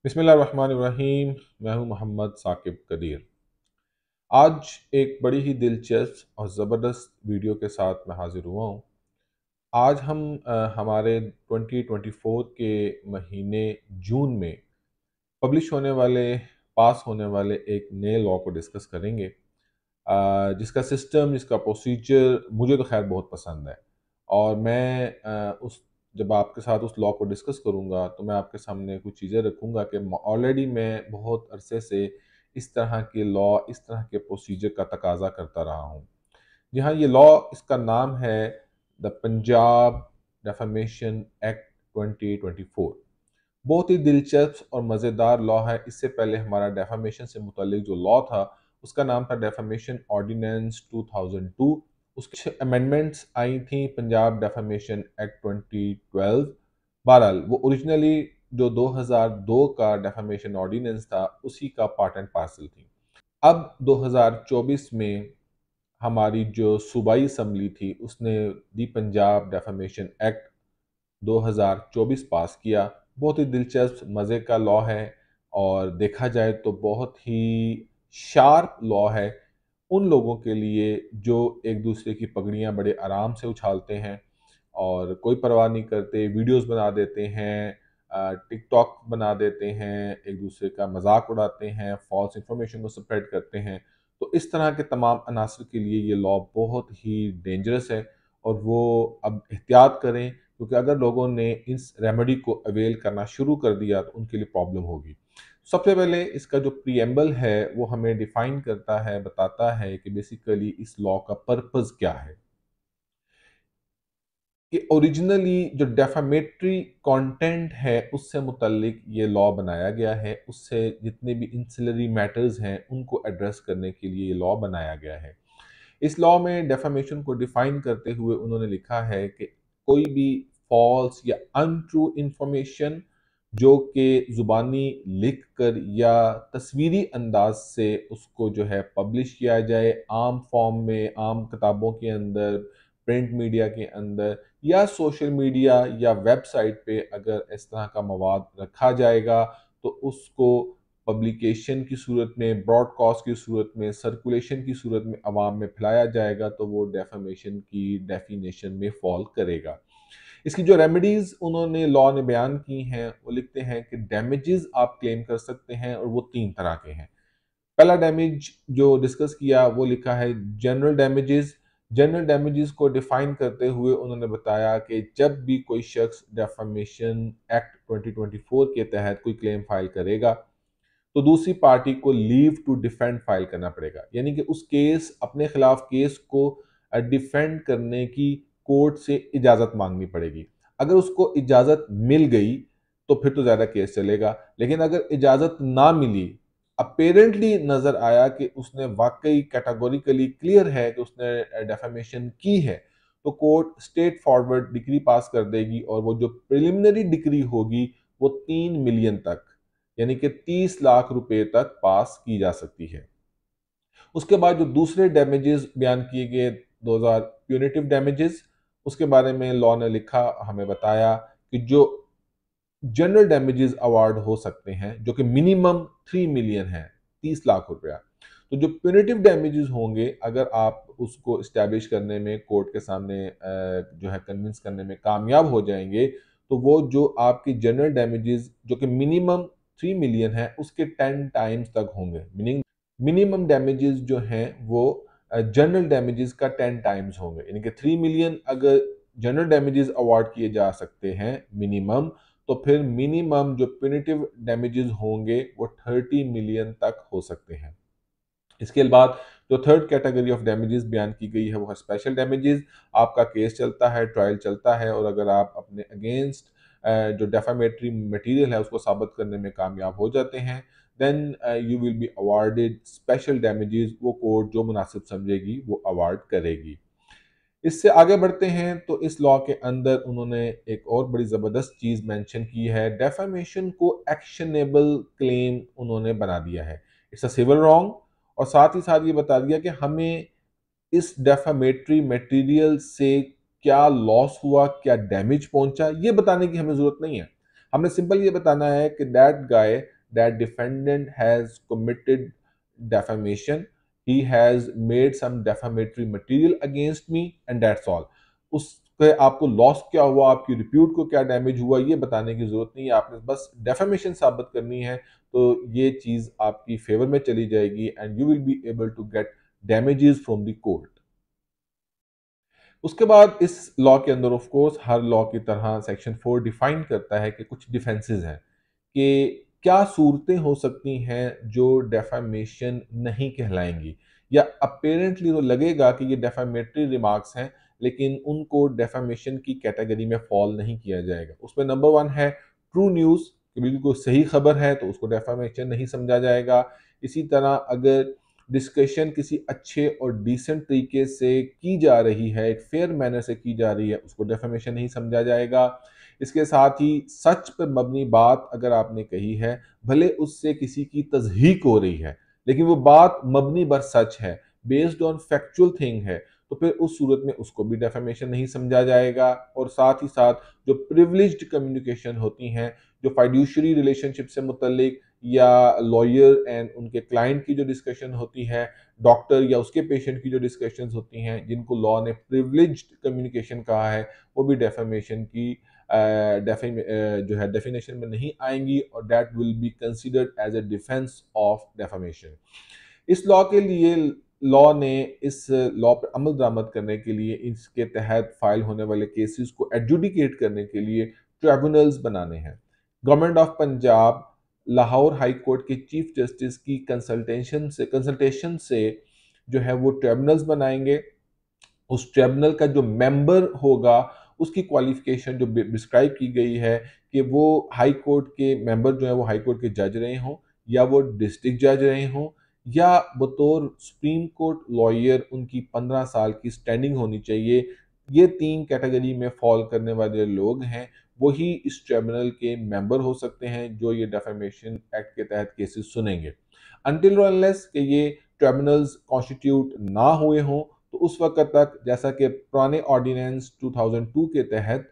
बिस्मिल्लाहिर्रहमानिर्रहीम। मैं हूं मोहम्मद साकिब कदीर। आज एक बड़ी ही दिलचस्प और ज़बरदस्त वीडियो के साथ मैं हाज़िर हुआ हूं। आज हम हमारे 2024 के महीने जून में पब्लिश होने वाले, पास होने वाले एक नए लॉ को डिस्कस करेंगे, जिसका सिस्टम, जिसका प्रोसीजर मुझे तो खैर बहुत पसंद है। और मैं उस जब आपके साथ उस लॉ को डिस्कस करूँगा तो मैं आपके सामने कुछ चीज़ें रखूँगा कि ऑलरेडी मैं बहुत अरसे से इस तरह के लॉ, इस तरह के प्रोसीजर का तकाजा करता रहा हूँ। जी हाँ, ये लॉ, इसका नाम है द पंजाब डेफेमेशन एक्ट 2024। बहुत ही दिलचस्प और मज़ेदार लॉ है। इससे पहले हमारा डेफेमेशन से मुतल्लिक जो लॉ था, उसका नाम था डेफेमेशन ऑर्डिनेंस 2002। उसकी कुछ अमेंडमेंट्स आई थी पंजाब डेफेमेशन एक्ट 2012। बहरहाल वो ओरिजिनली जो 2002 का डेफेमेशन ऑर्डिनेंस था, उसी का पार्ट एंड पार्सल थी। अब 2024 में हमारी जो सूबाई असम्बली थी, उसने दी पंजाब डेफेमेशन एक्ट 2024 पास किया। बहुत ही दिलचस्प मज़े का लॉ है और देखा जाए तो बहुत ही शार्प लॉ है उन लोगों के लिए जो एक दूसरे की पगड़ियाँ बड़े आराम से उछालते हैं और कोई परवाह नहीं करते, वीडियोस बना देते हैं, टिकटॉक बना देते हैं, एक दूसरे का मजाक उड़ाते हैं, फॉल्स इंफॉर्मेशन को स्प्रेड करते हैं। तो इस तरह के तमाम अनासर के लिए ये लॉ बहुत ही डेंजरस है और वो अब एहतियात करें, क्योंकि अगर लोगों ने इस रेमेडी को अवेल करना शुरू कर दिया तो उनके लिए प्रॉब्लम होगी। सबसे पहले इसका जो प्रीएम्बल है वो हमें डिफाइन करता है, बताता है कि बेसिकली इस लॉ का पर्पस क्या है। कि ओरिजिनली जो डेफामेटरी कंटेंट है उससे मुतल्लिक ये लॉ बनाया गया है, उससे जितने भी इंसिलरी मैटर्स हैं उनको एड्रेस करने के लिए ये लॉ बनाया गया है। इस लॉ में डेफामेशन को डिफाइन करते हुए उन्होंने लिखा है कि कोई भी फॉल्स या अनट्रू इंफॉर्मेशन जो कि ज़ुबानी लिख कर या तस्वीरी अंदाज से उसको जो है पब्लिश किया जाए, आम फॉर्म में, आम किताबों के अंदर, प्रिंट मीडिया के अंदर या सोशल मीडिया या वेबसाइट पे अगर इस तरह का मवाद रखा जाएगा तो उसको पब्लिकेशन की सूरत में, ब्रॉडकास्ट की सूरत में, सर्कुलेशन की सूरत में अवाम में फैलाया जाएगा तो वो डेफेमेशन की डेफिनेशन में फॉल करेगा। इसकी जो रेमेडीज उन्होंने लॉ ने बयान की हैं, वो लिखते हैं कि डैमेजेस आप क्लेम कर सकते हैं और वो 3 तरह के हैं। पहला डैमेज जो डिस्कस किया वो लिखा है जनरल डैमेजेस। जनरल डैमेजेस को डिफाइन करते हुए उन्होंने बताया कि जब भी कोई शख्स डेफेमेशन एक्ट 2024 के तहत कोई क्लेम फाइल करेगा तो दूसरी पार्टी को लीव टू डिफेंड फाइल करना पड़ेगा, यानी कि उस केस, अपने खिलाफ केस को डिफेंड करने की कोर्ट से इजाज़त मांगनी पड़ेगी। अगर उसको इजाज़त मिल गई तो फिर तो ज़्यादा केस चलेगा, लेकिन अगर इजाज़त ना मिली, अपेरेंटली नज़र आया कि उसने वाकई कैटेगोरिकली क्लियर है कि उसने डेफेमेशन की है, तो court straight forward decree pass कर देगी और वो जो प्रिलिमिनरी डिक्री होगी वो 3 मिलियन तक, यानी कि 30 लाख रुपए तक पास की जा सकती है। उसके बाद जो दूसरे डैमेजेस बयान किए गए, 2000 प्यूनिटिव डैमेजेस, उसके बारे में लॉ ने लिखा, हमें बताया कि जो जनरल डैमेजेस अवार्ड हो सकते हैं जो कि मिनिमम 3 मिलियन है, 30 लाख रुपया। तो जो प्यूनिटिव डैमेजेस होंगे, अगर आप उसको इस्टेब्लिश करने में, कोर्ट के सामने जो है कन्विंस करने में कामयाब हो जाएंगे, तो वो जो आपकी जनरल डैमेजेस जो कि मिनिमम 3 मिलियन है उसके 10 टाइम्स तक होंगे। मीनिंग मिनिमम डैमेजेस जो हैं वो जनरल डैमेजेस का 10 टाइम्स होंगे, यानी कि 3 मिलियन अगर जनरल डैमेजेस अवार्ड किए जा सकते हैं मिनिमम, तो फिर मिनिमम जो प्यूनिटिव डैमेजेस होंगे वो 30 मिलियन तक हो सकते हैं। इसके बाद जो थर्ड कैटेगरी ऑफ डैमेजेस बयान की गई है वो है स्पेशल डैमेजेस। आपका केस चलता है, ट्रायल चलता है और अगर आप अपने अगेंस्ट जो डेफामेटरी मटेरियल है उसको साबित करने में कामयाब हो जाते हैं, then you will be awarded special damages. वो कोर्ट जो मुनासिब समझेगी वो अवार्ड करेगी। इससे आगे बढ़ते हैं तो इस लॉ के अंदर उन्होंने एक और बड़ी ज़बरदस्त चीज़ मेंशन की है, डेफेमेशन को एक्शनेबल क्लेम उन्होंने बना दिया है। इट्स अ सिविल रॉन्ग, और साथ ही साथ ये बता दिया कि हमें इस डेफामेटरी मटेरियल से क्या लॉस हुआ, क्या डैमेज पहुंचा, ये बताने की हमें ज़रूरत नहीं है। हमने सिंपल ये बताना है कि that guy, that defendant has committed defamation, he has made some defamatory material against me and that's all. उसके आपको लॉस क्या हुआ, आपकी रिप्यूट को क्या डैमेज हुआ, ये बताने की जरूरत नहीं है, आपने बस डेफेमेशन साबित करनी है, तो ये चीज आपकी फेवर में चली जाएगी and you will be able to get damages from the court. उसके बाद इस लॉ के अंदर ऑफ कोर्स हर लॉ की तरह सेक्शन 4 डिफाइन करता है कि कुछ डिफेंसेस हैं कि क्या सूरतें हो सकती हैं जो डेफामेशन नहीं कहलाएंगी, या अपेरेंटली तो लगेगा कि ये डेफामेटरी रिमार्क्स हैं लेकिन उनको डेफामेशन की कैटेगरी में फॉल नहीं किया जाएगा। उसमें नंबर 1 है ट्रू न्यूज़, कि बिल्कुल कोई सही खबर है तो उसको डेफामेशन नहीं समझा जाएगा। इसी तरह अगर डिस्कशन किसी अच्छे और डिसेंट तरीके से की जा रही है, एक फेयर मैनर से की जा रही है, उसको डेफेमेशन नहीं समझा जाएगा। इसके साथ ही सच पर मबनी बात अगर आपने कही है, भले उससे किसी की तज़हीक हो रही है लेकिन वो बात मबनी बर सच है, बेस्ड ऑन फैक्चुअल थिंग है, तो फिर उस सूरत में उसको भी डेफेमेशन नहीं समझा जाएगा। और साथ ही साथ जो प्रिविलेज्ड कम्युनिकेशन होती हैं, जो फाइड्यूशरी रिलेशनशिप से मुतल्लिक या लॉयर एंड उनके क्लाइंट की जो डिस्कशन होती है, डॉक्टर या उसके पेशेंट की जो डिस्कशंस होती हैं, जिनको लॉ ने प्रिविलेज्ड कम्युनिकेशन कहा है, वो भी डेफेमेशन की जो है डेफिनेशन में नहीं आएंगी और that will be considered as a defence of defamation. इस लॉ के लिए लॉ ने इस लॉ पर अमल दरामद करने के लिए इसके तहत फाइल होने वाले केसेस को एडजुडिकेट करने के लिए ट्रिब्यूनल्स बनाने हैं। Government of Punjab Lahore high court के चीफ जस्टिस की कंसल्टेशन से जो है वो ट्रिब्यूनल्स बनाएंगे। उस ट्रिब्यूनल का जो मेंबर होगा उसकी क्वालिफिकेशन जो डिस्क्राइब की गई है कि वो हाई कोर्ट के मेंबर जो है वो हाई कोर्ट के जज रहे हों, या वो डिस्ट्रिक्ट जज रहे हों, या बतौर सुप्रीम कोर्ट लॉयर उनकी 15 साल की स्टैंडिंग होनी चाहिए। ये 3 कैटेगरी में फॉल करने वाले लोग हैं, वही इस ट्रिब्यूनल के मेंबर हो सकते हैं जो ये डेफेमेशन एक्ट के तहत केसेस सुनेंगे। अनटिल अनलेस कि ये ट्रिब्यूनल्स कॉन्स्टिट्यूट ना हुए हों, तो उस वक्त तक, जैसा कि पुराने ऑर्डिनेंस 2002 के तहत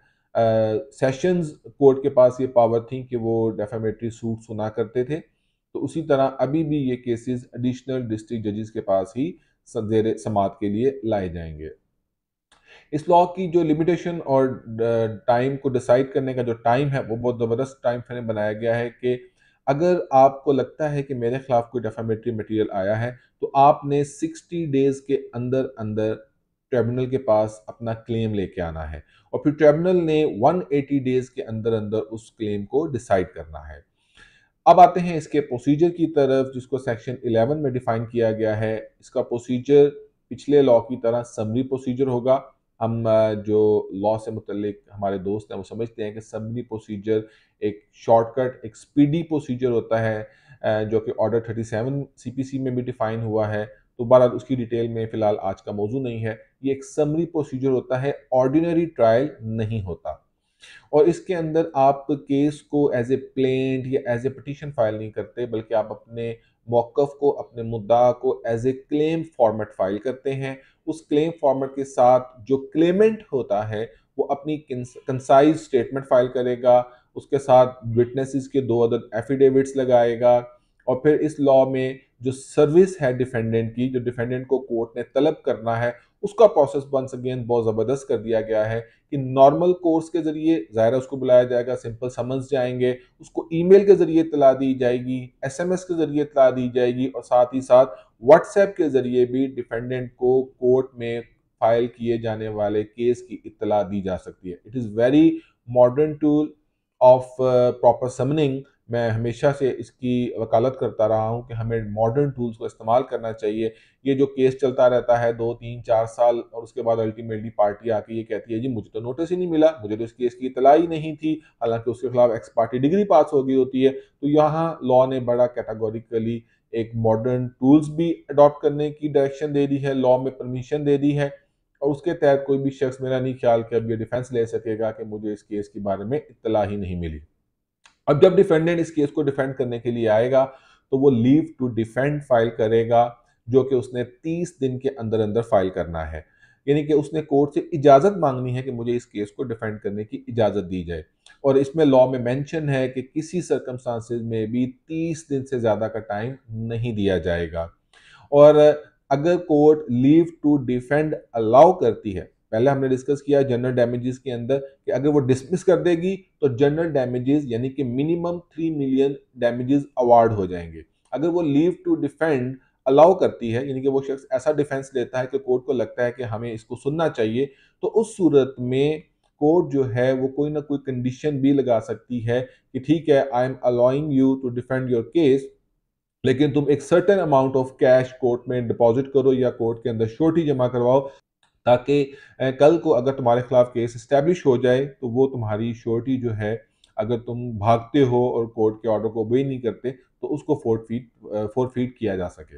सेशंस कोर्ट के पास ये पावर थी कि वो डेफेमेटरी सूट सुना करते थे, तो उसी तरह अभी भी ये केसेस एडिशनल डिस्ट्रिक्ट जजेस के पास ही जेर समात के लिए लाए जाएंगे। इस लॉ की जो लिमिटेशन और टाइम को डिसाइड करने का जो टाइम है वो बहुत ज़बरदस्त टाइम फ्रेम बनाया गया है कि अगर आपको लगता है कि मेरे खिलाफ कोई डेफामेटरी मटेरियल आया है तो आपने 60 डेज के अंदर अंदर ट्रिब्यूनल के पास अपना क्लेम लेके आना है, और फिर ट्रिब्यूनल ने 180 डेज के अंदर अंदर उस क्लेम को डिसाइड करना है। अब आते हैं इसके प्रोसीजर की तरफ, जिसको सेक्शन 11 में डिफाइन किया गया है। इसका प्रोसीजर पिछले लॉ की तरह समरी प्रोसीजर होगा। हम जो लॉ से मुतल्लिक हमारे दोस्त हैं वो समझते हैं कि समरी प्रोसीजर एक शॉर्टकट, एक स्पीडी प्रोसीजर होता है, जो कि ऑर्डर 37 सीपीसी में भी डिफाइन हुआ है। तो बहरहाल उसकी डिटेल में फ़िलहाल आज का मौजू नहीं है। ये एक समरी प्रोसीजर होता है, ऑर्डिनरी ट्रायल नहीं होता। और इसके अंदर आप केस को एज ए प्लेंट या एज ए पिटीशन फाइल नहीं करते, बल्कि आप अपने मौक़िफ़ को, अपने मुद्दा को as a claim format file करते हैं। उस क्लेम फॉर्मेट के साथ जो क्लेमेंट होता है वो अपनी कंसाइज स्टेटमेंट फाइल करेगा, उसके साथ विटनेसेस के 2 अदद एफिडेविट्स लगाएगा, और फिर इस लॉ में जो सर्विस है डिफेंडेंट की, जो डिफेंडेंट को कोर्ट ने तलब करना है, उसका प्रोसेस वंस अगेन बहुत ज़बरदस्त कर दिया गया है कि नॉर्मल कोर्स के ज़रिए ज़ाहिर है उसको बुलाया जाएगा, सिंपल समन्स जाएंगे, उसको ईमेल के ज़रिए इत्तला दी जाएगी, एसएमएस के ज़रिए इत्तला दी जाएगी, और साथ ही साथ व्हाट्सएप के ज़रिए भी डिफेंडेंट को कोर्ट में फाइल किए जाने वाले केस की इत्तला दी जा सकती है। It is very modern tool of proper summoning. मैं हमेशा से इसकी वकालत करता रहा हूँ कि हमें मॉडर्न टूल्स को इस्तेमाल करना चाहिए। ये जो केस चलता रहता है 2, 3, 4 साल, और उसके बाद अल्टीमेटली पार्टी आके ये कहती है जी मुझे तो नोटिस ही नहीं मिला, मुझे तो इस केस की इतला ही नहीं थी, हालांकि उसके खिलाफ एक्स पार्टी डिग्री पास हो गई होती है। तो यहाँ लॉ ने बड़ा कैटेगोरिकली एक मॉडर्न टूल्स भी अडॉप्ट करने की डायरेक्शन दे दी है, लॉ में परमिशन दे दी है, और उसके तहत कोई भी शख्स, मेरा नहीं ख्याल कि अब ये डिफेंस ले सकेगा कि मुझे इस केस के बारे में इत्तला ही नहीं मिली। अब जब डिफेंडेंट इस केस को डिफेंड करने के लिए आएगा तो वो लीव टू डिफेंड फाइल करेगा, जो कि उसने 30 दिन के अंदर अंदर फाइल करना है। यानी कि उसने कोर्ट से इजाज़त मांगनी है कि मुझे इस केस को डिफेंड करने की इजाज़त दी जाए। और इसमें लॉ में मेंशन है कि किसी सर्कमस्टांसेस में भी 30 दिन से ज़्यादा का टाइम नहीं दिया जाएगा। और अगर court leave to defend allow करती है, पहले हमने डिस्कस किया जनरल डैमेजेस के अंदर कि अगर वो डिसमिस कर देगी तो जनरल डैमेजेस यानी कि मिनिमम 3 मिलियन डैमेजेस अवार्ड हो जाएंगे। अगर वो लीव टू डिफेंड अलाउ करती है, यानी कि वो शख्स ऐसा डिफेंस लेता है कि कोर्ट को लगता है कि हमें इसको सुनना चाहिए, तो उस सूरत में कोर्ट जो है वो कोई ना कोई कंडीशन भी लगा सकती है कि ठीक है, I am allowing you to defend your case, लेकिन तुम एक certain amount of cash court में डिपॉजिट करो या कोर्ट के अंदर श्योरिटी जमा करवाओ, ताकि कल को अगर तुम्हारे खिलाफ केस इस्टेब्लिश हो जाए तो वो तुम्हारी श्योरिटी जो है, अगर तुम भागते हो और कोर्ट के ऑर्डर को ओबे नहीं करते तो उसको फोरफीट किया जा सके।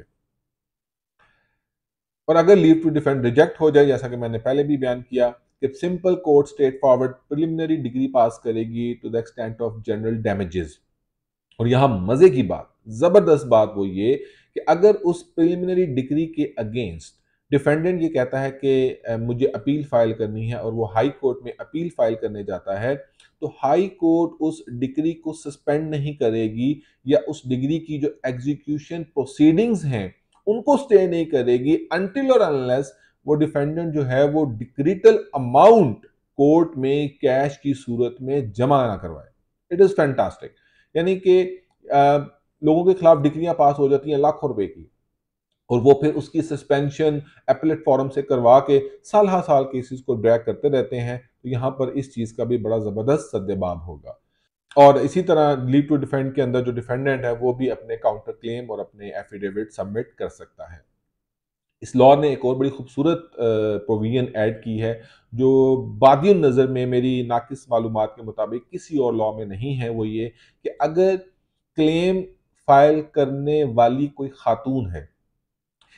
और अगर लीव टू डिफेंड रिजेक्ट हो जाए, जैसा कि मैंने पहले भी बयान किया कि simple court straightforward preliminary decree pass करेगी to the extent of general damages. और यहां मजे की बात, जबरदस्त बात वो ये कि अगर उस प्रिलिमिनरी डिग्री के अगेंस्ट डिफेंडेंट ये कहता है कि मुझे अपील फाइल करनी है और वो हाई कोर्ट में अपील फाइल करने जाता है, तो हाई कोर्ट उस डिग्री को सस्पेंड नहीं करेगी या उस डिग्री की जो एग्जीक्यूशन प्रोसीडिंग्स हैं उनको स्टे नहीं करेगी अनटिल और अनलेस वो डिफेंडेंट जो है वो डिक्रीटल अमाउंट कोर्ट में कैश की सूरत में जमा ना करवाए। It is fantastic. यानी कि लोगों के खिलाफ डिग्रियां पास हो जाती हैं लाखों रुपए की, और वो फिर उसकी सस्पेंशन एपलेट फॉरम से करवा के साल हर साल केसेस को ड्रैग करते रहते हैं। तो यहाँ पर इस चीज़ का भी बड़ा ज़बरदस्त सद्देबाब होगा। और इसी तरह लीव टू डिफेंड के अंदर जो डिफेंडेंट है वो भी अपने काउंटर क्लेम और अपने एफिडेविट सबमिट कर सकता है। इस लॉ ने एक और बड़ी खूबसूरत प्रोविजन ऐड की है जो बादियों नज़र में मेरी नाकिस मालूमात के मुताबिक किसी और लॉ में नहीं है। वो ये कि अगर क्लेम फाइल करने वाली कोई खातून है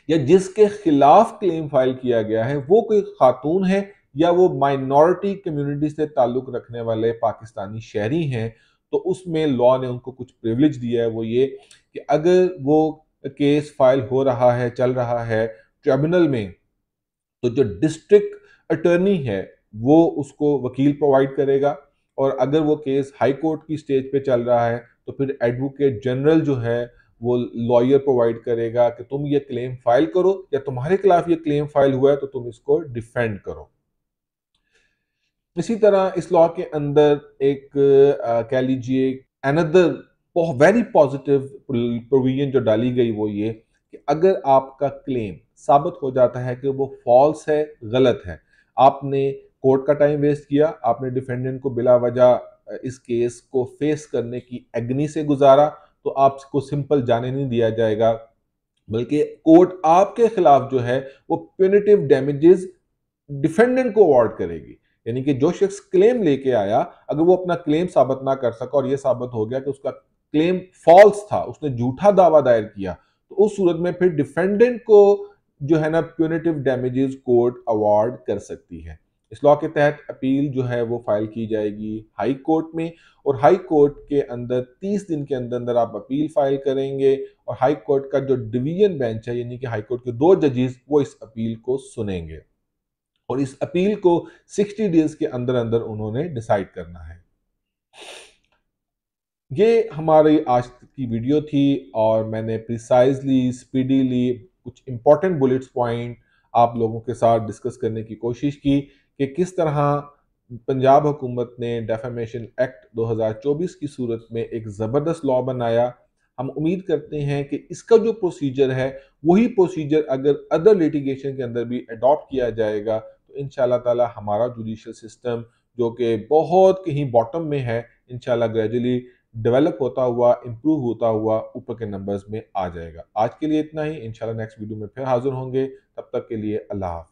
या जिसके खिलाफ क्लेम फाइल किया गया है वो कोई खातून है या वो माइनॉरिटी कम्युनिटी से ताल्लुक रखने वाले पाकिस्तानी शहरी हैं, तो उसमें लॉ ने उनको कुछ प्रिविलेज दिया है। वो ये कि अगर वो केस फाइल हो रहा है, चल रहा है ट्रिब्यूनल में, तो जो डिस्ट्रिक्ट अटर्नी है वो उसको वकील प्रोवाइड करेगा। और अगर वो केस हाई कोर्ट की स्टेज पे चल रहा है तो फिर एडवोकेट जनरल जो है वो लॉयर प्रोवाइड करेगा कि तुम ये क्लेम फाइल करो या तुम्हारे खिलाफ ये क्लेम फाइल हुआ है तो तुम इसको डिफेंड करो। इसी तरह इस लॉ के अंदर एक कह लीजिए अनदर वेरी पॉजिटिव प्रोविजन जो डाली गई वो ये कि अगर आपका क्लेम साबित हो जाता है कि वो फॉल्स है, गलत है, आपने कोर्ट का टाइम वेस्ट किया, आपने डिफेंडेंट को बिला वजह इस केस को फेस करने की एग्नी से गुजारा, तो आपको सिंपल जाने नहीं दिया जाएगा, बल्कि कोर्ट आपके खिलाफ जो है वो प्यूनिटिव डैमेजेस डिफेंडेंट को अवार्ड करेगी। यानी कि जो शख्स क्लेम लेके आया, अगर वो अपना क्लेम साबित ना कर सका और ये साबित हो गया कि उसका क्लेम फॉल्स था, उसने झूठा दावा दायर किया, तो उस सूरत में फिर डिफेंडेंट को जो है ना प्यूनिटिव डैमेजेस कोर्ट अवार्ड कर सकती है। इस लॉ के तहत अपील जो है वो फाइल की जाएगी हाई कोर्ट में, और हाई कोर्ट के अंदर 30 दिन के अंदर अंदर आप अपील फाइल करेंगे और हाई कोर्ट का जो डिवीजन बेंच है यानी कि हाई कोर्ट के 2 जजेस वो इस अपील को सुनेंगे और इस अपील को 60 डेज के अंदर अंदर उन्होंने डिसाइड करना है। ये हमारी आज की वीडियो थी और मैंने प्रिसाइजली स्पीडीली कुछ इंपॉर्टेंट बुलेट्स पॉइंट आप लोगों के साथ डिस्कस करने की कोशिश की कि किस तरह पंजाब हुकूमत ने डेफेमेशन एक्ट 2024 की सूरत में एक ज़बरदस्त लॉ बनाया। हम उम्मीद करते हैं कि इसका जो प्रोसीजर है वही प्रोसीजर अगर अदर लिटिगेशन के अंदर भी अडॉप्ट किया जाएगा तो इंशाल्लाह ताला हमारा जुडिशल सिस्टम जो कि बहुत कहीं बॉटम में है, इंशाल्लाह ग्रेजुअली डेवलप होता हुआ, इंप्रूव होता हुआ ऊपर के नंबर्स में आ जाएगा। आज के लिए इतना ही, इंशाल्लाह नेक्स्ट वीडियो में फिर हाजिर होंगे। तब तक के लिए अल्लाह हाफ़िज़।